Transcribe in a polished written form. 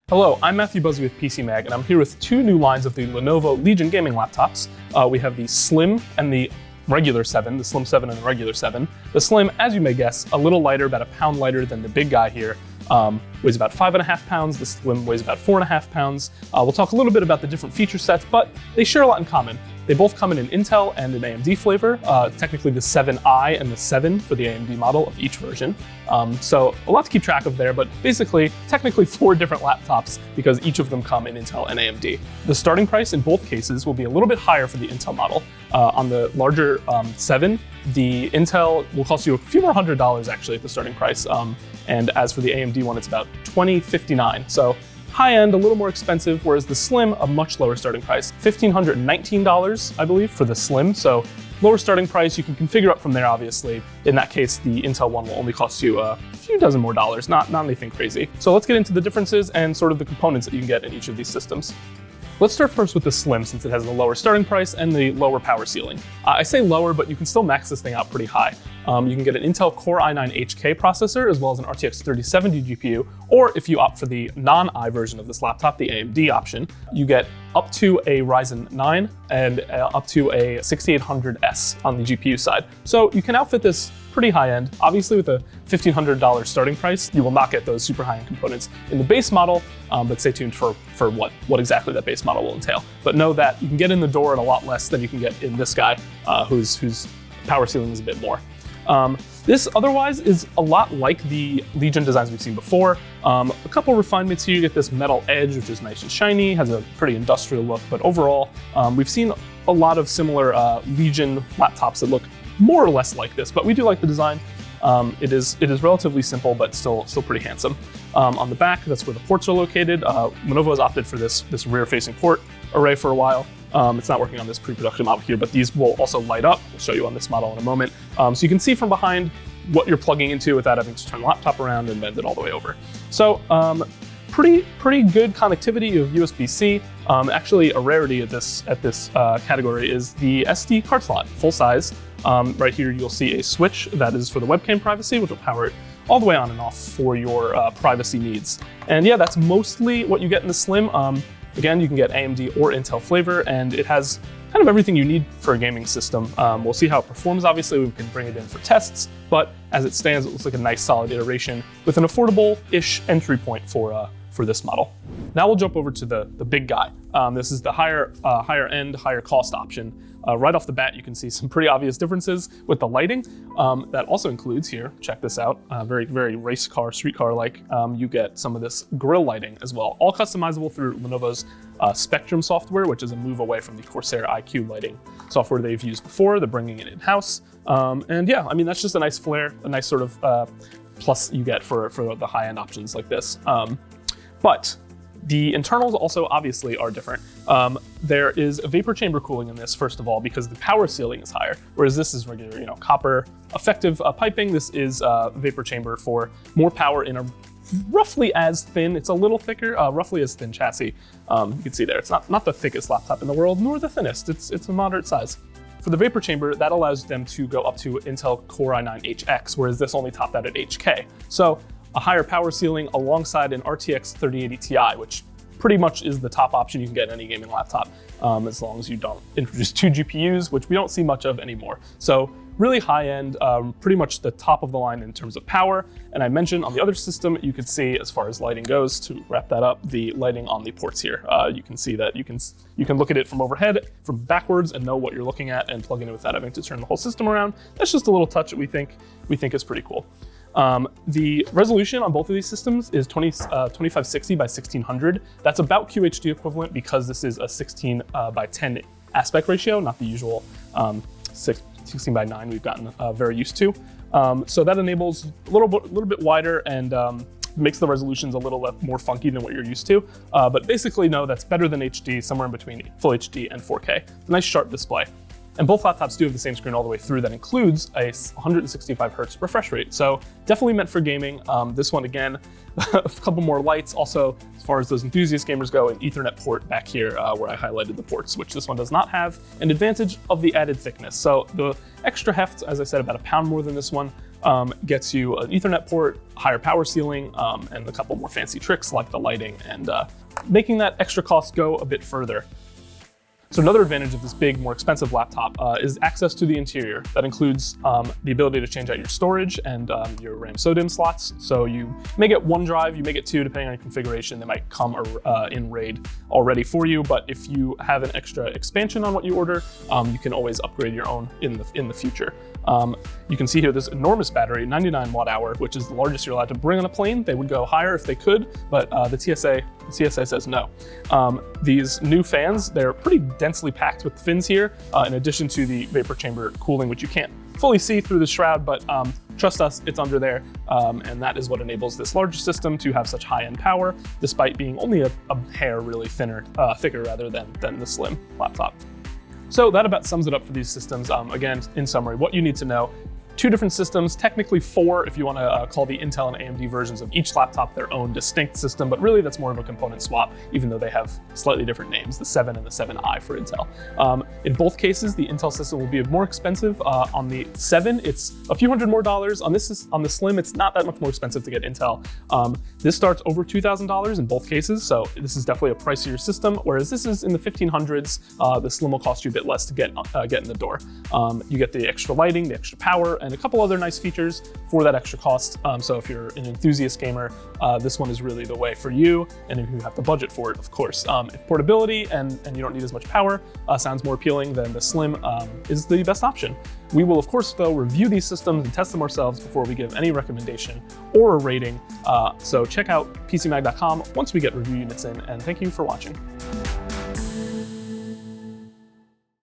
Hello, I'm Matthew Buzzy with PC Mag, and I'm here with two new lines of the Lenovo Legion gaming laptops. We have the Slim and the regular 7, the Slim 7 and the regular 7. The Slim, as you may guess, a little lighter, about a pound lighter than the big guy here. Weighs about 5.5 pounds, the Slim weighs about 4.5 pounds. We'll talk a little bit about the different feature sets, but they share a lot in common. They both come in an Intel and an AMD flavor, technically the 7i and the 7 for the AMD model of each version. So a lot to keep track of there, but basically, technically 4 different laptops because each of them come in Intel and AMD. The starting price in both cases will be a little bit higher for the Intel model. On the larger 7, the Intel will cost you a few more $100 actually at the starting price. And as for the AMD one, it's about $2,059. So high end, a little more expensive, whereas the Slim, a much lower starting price. $1,519, I believe, for the Slim. So lower starting price, you can configure up from there, obviously. In that case, the Intel one will only cost you a few dozen more dollars, not anything crazy. So let's get into the differences and sort of the components that you can get in each of these systems. Let's start first with the Slim, since it has the lower starting price and the lower power ceiling. I say lower, but you can still max this thing out pretty high. You can get an Intel Core i9-HK processor, as well as an RTX 3070 GPU, or if you opt for the non-i version of this laptop, the AMD option, you get up to a Ryzen 9 and up to a 6800S on the GPU side. So you can outfit this pretty high-end. Obviously, with a $1,500 starting price, you will not get those super high-end components in the base model, but stay tuned for what exactly that base model will entail. But know that you can get in the door at a lot less than you can get in this guy, whose power ceiling is a bit more. This otherwise is a lot like the Legion designs we've seen before. A couple refinements here. You get this metal edge, which is nice and shiny, has a pretty industrial look, but overall, we've seen a lot of similar Legion laptops that look more or less like this, but we do like the design. It is relatively simple, but still pretty handsome. On the back, that's where the ports are located. Lenovo has opted for this rear-facing port array for a while. It's not working on this pre-production model here, but these will also light up. We'll show you on this model in a moment. So you can see from behind what you're plugging into without having to turn the laptop around and bend it all the way over. So pretty good connectivity of USB-C. Actually, a rarity at this category is the SD card slot, full size. Right here, you'll see a switch that is for the webcam privacy, which will power it all the way on and off for your privacy needs. And yeah, that's mostly what you get in the Slim. Again, you can get AMD or Intel flavor, and it has kind of everything you need for a gaming system. We'll see how it performs. Obviously, we can bring it in for tests, but as it stands, it looks like a nice solid iteration with an affordable-ish entry point for this model. Now we'll jump over to the big guy. This is the higher end, higher cost option. Right off the bat, you can see some pretty obvious differences with the lighting. That also includes here, check this out, very race car, street car like. You get some of this grille lighting as well, all customizable through Lenovo's Spectrum software, which is a move away from the Corsair iQ lighting software they've used before. They're bringing it in-house. And yeah, I mean, that's just a nice flair, a nice sort of plus you get for the high-end options like this. But the internals also obviously are different. There is a vapor chamber cooling in this, first of all, because the power ceiling is higher, whereas this is regular, copper effective piping. This is vapor chamber for more power in a roughly as thin, it's a little thicker, roughly as thin chassis. You can see there, it's not the thickest laptop in the world, nor the thinnest, it's a moderate size. For the vapor chamber, that allows them to go up to Intel Core i9-HX, whereas this only topped out at HK. So a higher power ceiling alongside an RTX 3080 Ti, which pretty much is the top option you can get in any gaming laptop, as long as you don't introduce 2 GPUs, which we don't see much of anymore. So really high end, pretty much the top of the line in terms of power. And I mentioned on the other system, you could see as far as lighting goes, to wrap that up, the lighting on the ports here. You can see that you can look at it from overhead, from backwards, and know what you're looking at and plug in it without having to turn the whole system around. That's just a little touch that we think is pretty cool. The resolution on both of these systems is 2560 by 1600. That's about QHD equivalent because this is a 16 by 10 aspect ratio, not the usual 16 by 9 we've gotten very used to. So that enables a little bit wider and makes the resolutions a little more funky than what you're used to. But basically, no, that's better than HD, somewhere in between Full HD and 4K. It's a nice sharp display. And both laptops do have the same screen all the way through that includes a 165 hertz refresh rate. So definitely meant for gaming. This one, again, a couple more lights. Also, as far as those enthusiast gamers go, an Ethernet port back here where I highlighted the ports, which this one does not have. An advantage of the added thickness. So the extra heft, as I said, about a pound more than this one, gets you an Ethernet port, higher power ceiling, and a couple more fancy tricks like the lighting and making that extra cost go a bit further. So another advantage of this big, more expensive laptop is access to the interior. That includes the ability to change out your storage and your RAM SODIMM slots. So you may get one drive, you may get two, depending on your configuration. They might come in RAID already for you, but if you have an extra expansion on what you order, you can always upgrade your own in the future. You can see here this enormous battery, 99 watt hour, which is the largest you're allowed to bring on a plane. They would go higher if they could, but the TSA says no. These new fans, they're pretty densely packed with fins here, in addition to the vapor chamber cooling, which you can't fully see through the shroud, but trust us, it's under there, and that is what enables this larger system to have such high-end power, despite being only a hair really thicker rather than the slim laptop. So that about sums it up for these systems. Again, in summary, what you need to know: two different systems, technically four if you want to call the Intel and AMD versions of each laptop their own distinct system, but really that's more of a component swap, even though they have slightly different names, the 7 and the 7i for Intel. In both cases, the Intel system will be more expensive. On the 7, it's a few hundred more dollars. On the Slim, it's not that much more expensive to get Intel. This starts over $2,000 in both cases, so this is definitely a pricier system, whereas this is in the 1500s. The Slim will cost you a bit less to get in the door. You get the extra lighting, the extra power, and a couple other nice features for that extra cost. So if you're an enthusiast gamer, this one is really the way for you, and if you have the budget for it, of course. If portability and you don't need as much power sounds more appealing, then the Slim is the best option. We will, of course, though, review these systems and test them ourselves before we give any recommendation or a rating. So check out PCMag.com once we get review units in, and thank you for watching.